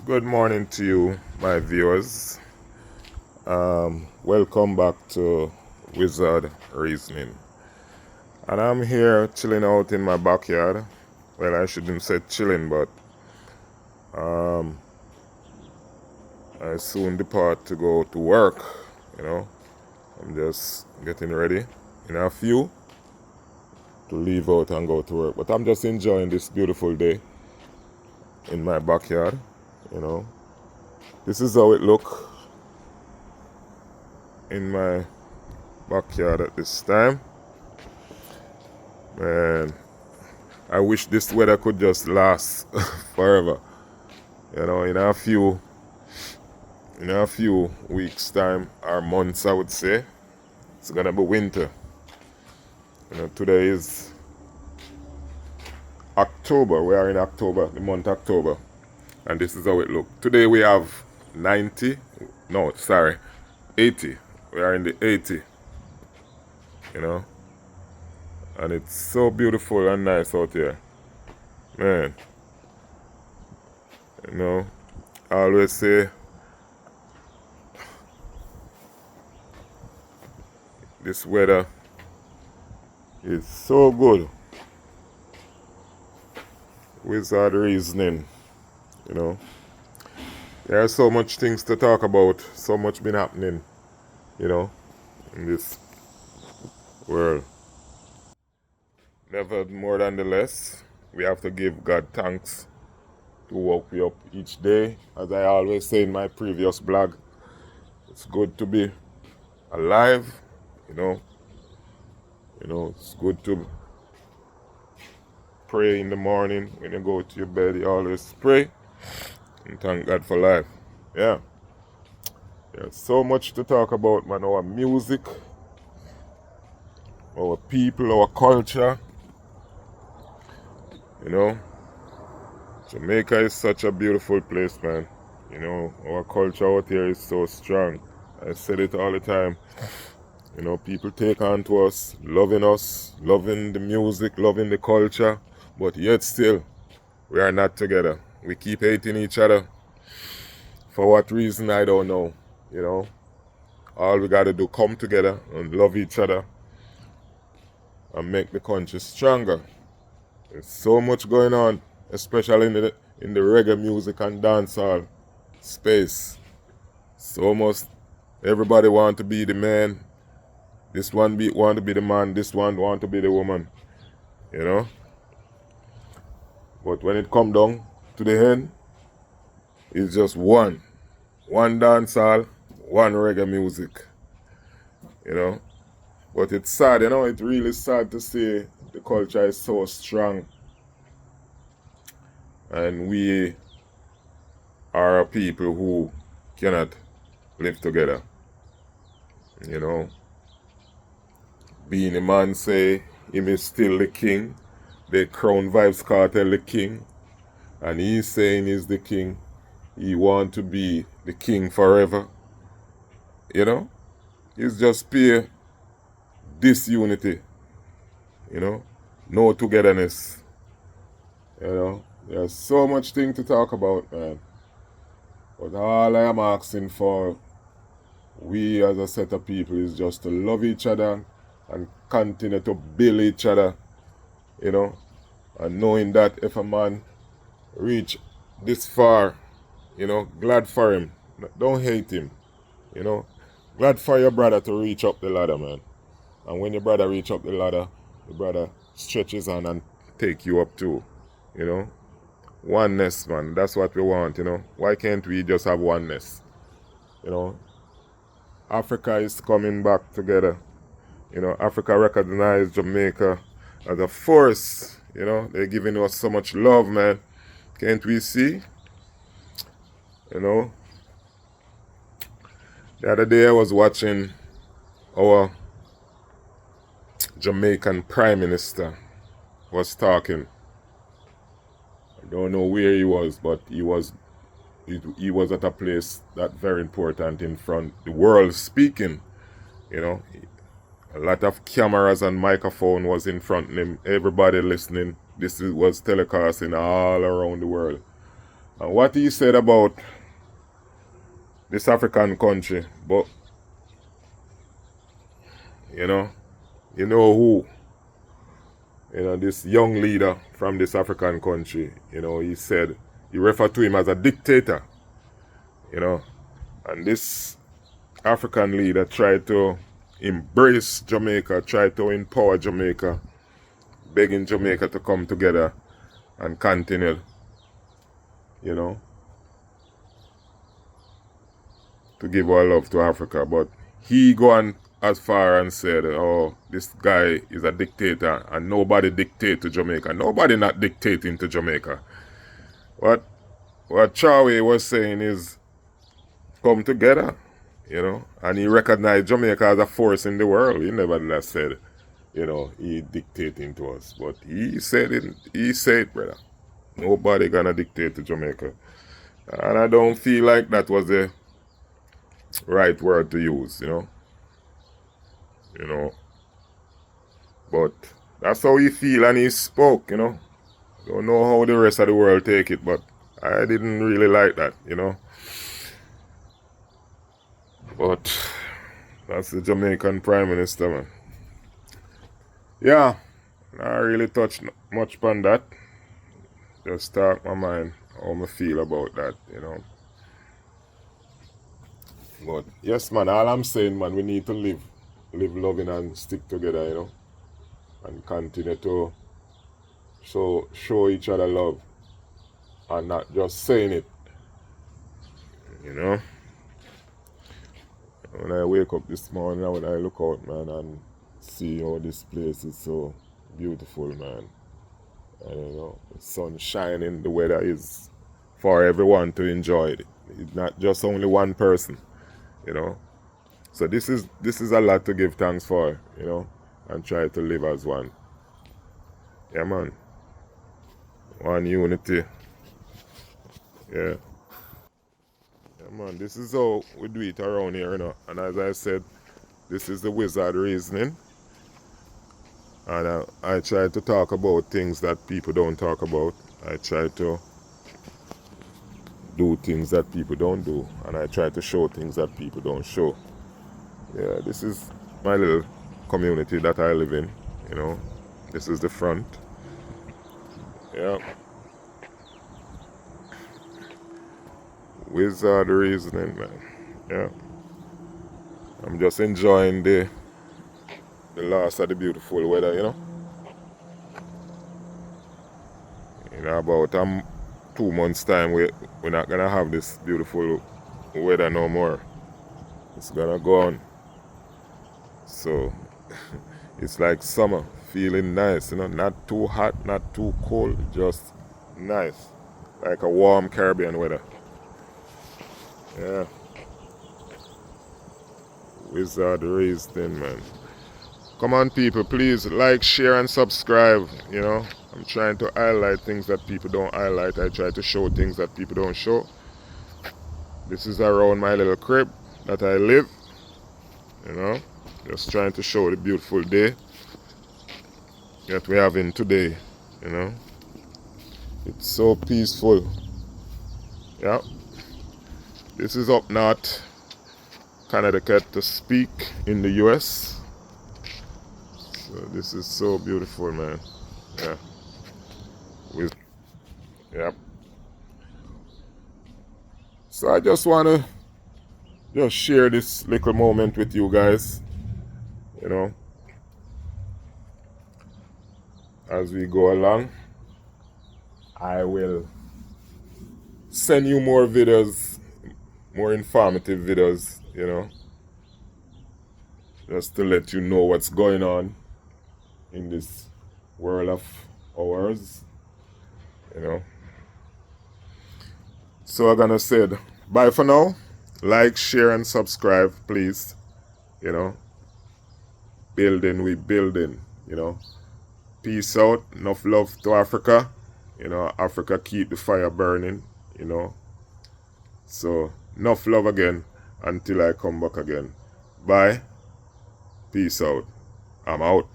Good morning to you, my viewers. Welcome back to Wizard Reasoning. And I'm here chilling out in my backyard. Well, I shouldn't say chilling, but I soon depart to go to work. You know, I'm just getting ready in a few to leave out and go to work. But I'm just enjoying this beautiful day in my backyard. You know, this is how it look in my backyard at this time. Man, I wish this weather could just last forever. You know, in a few weeks time or months, I would say, it's gonna be winter. You know, today is October. We are in October, the month October, and this is how it looks. Today we have 90. No, sorry, 80. We are in the 80. You know, and it's so beautiful and nice out here, man. You know, I always say this weather is so good. Wizard Reasoning, you know. There are so much things to talk about, so much been happening, you know, in this world. Never more than the less, we have to give God thanks to wake me up each day. As I always say in my previous blog, it's good to be alive, you know. You know, it's good to pray in the morning when you go to your bed. You always pray and thank God for life. Yeah. There's so much to talk about, man. Our music, our people, our culture. You know, Jamaica is such a beautiful place, man. You know, our culture out here is so strong. I said it all the time. You know, people take on to us, loving the music, loving the culture, but yet still, we are not together. We keep hating each other. For what reason, I don't know. You know, all we gotta do, come together and love each other and make the country stronger. There's so much going on, especially in the reggae music and dancehall space. So almost everybody want to be the man. This one want to be the man. This one want to be the woman. You know. But when it come down to the end, it's just one dancehall, one reggae music. You know. But it's sad, you know. It's really sad to see the culture is so strong, and we are a people who cannot live together. You know, being a man say him is still the king. The Crown Vibes Cartel the king, and he's saying he's the king. He want to be the king forever. You know, it's just pure disunity. You know, no togetherness. You know, there's so much thing to talk about, man. But all I am asking for, we as a set of people, is just to love each other and continue to build each other, you know, and knowing that if a man reach this far, you know, glad for him. Don't hate him, you know. Glad for your brother to reach up the ladder, man. And when your brother reach up the ladder, the brother stretches on and take you up too, you know. Oneness, man. That's what we want, you know. Why can't we just have oneness? You know, Africa is coming back together. You know, Africa recognized Jamaica as a force. You know, they're giving us so much love, man. Can't we see? You know, the other day I was watching our Jamaican Prime Minister was talking. I don't know where he was, but he was at a place that very important in front the world speaking. You know, a lot of cameras and microphone was in front of him. Everybody listening. This was telecasting all around the world. And what he said about this African country, but you know who, this young leader from this African country, he said, he referred to him as a dictator, and this African leader tried to embrace Jamaica, tried to empower Jamaica, begging Jamaica to come together and continue, to give our love to Africa. But he gone as far and said, oh, this guy is a dictator and nobody dictate to Jamaica. Nobody not dictating to Jamaica. What Chawe was saying is, come together, and he recognized Jamaica as a force in the world. He never said, he dictating to us. But he said it, brother. Nobody gonna dictate to Jamaica. And I don't feel like that was the right word to use, But that's how he feel and he spoke, Don't know how the rest of the world take it, but I didn't really like that, But that's the Jamaican Prime Minister, man. Yeah, I really touched much upon that. Just talk my mind, how I feel about that, But yes, man, all I'm saying, man, we need to live loving and stick together, and continue to show each other love and not just saying it, When I wake up this morning, when I look out, man, and see how this place is so beautiful, man. And, the sun shining, the weather is for everyone to enjoy it. It's not just only one person, So this is a lot to give thanks for, and try to live as one. Yeah, man. One unity. Yeah. Yeah, man. This is how we do it around here, And as I said, this is the wizard reasoning. And I try to talk about things that people don't talk about. I try to do things that people don't do. And I try to show things that people don't show. Yeah, this is my little community that I live in, This is the front. Yeah. Wizard reasoning, man. Yeah. I'm just enjoying the last of the beautiful weather, In about 2 months' time, we're not gonna have this beautiful weather no more. It's gonna go on. So it's like summer, feeling nice, not too hot, not too cold, just nice, like a warm Caribbean weather. Yeah. Wizard raised in, man. Come on, people, please like, share, and subscribe. I'm trying to highlight things that people don't highlight. I try to show things that people don't show. This is around my little crib that I live. Just trying to show the beautiful day that we're having today. It's so peaceful. Yeah. This is up north, Connecticut, to speak in the US. So this is so beautiful, man. Yeah. Yep. So I just want to just share this little moment with you guys, as we go along. I will send you more videos, more informative videos, just to let you know what's going on in this world of ours, So I'm gonna say bye for now. Like, share, and subscribe, please. Building, we building, Peace out. Enough love to Africa. Africa keep the fire burning, So enough love again until I come back again. Bye. Peace out. I'm out.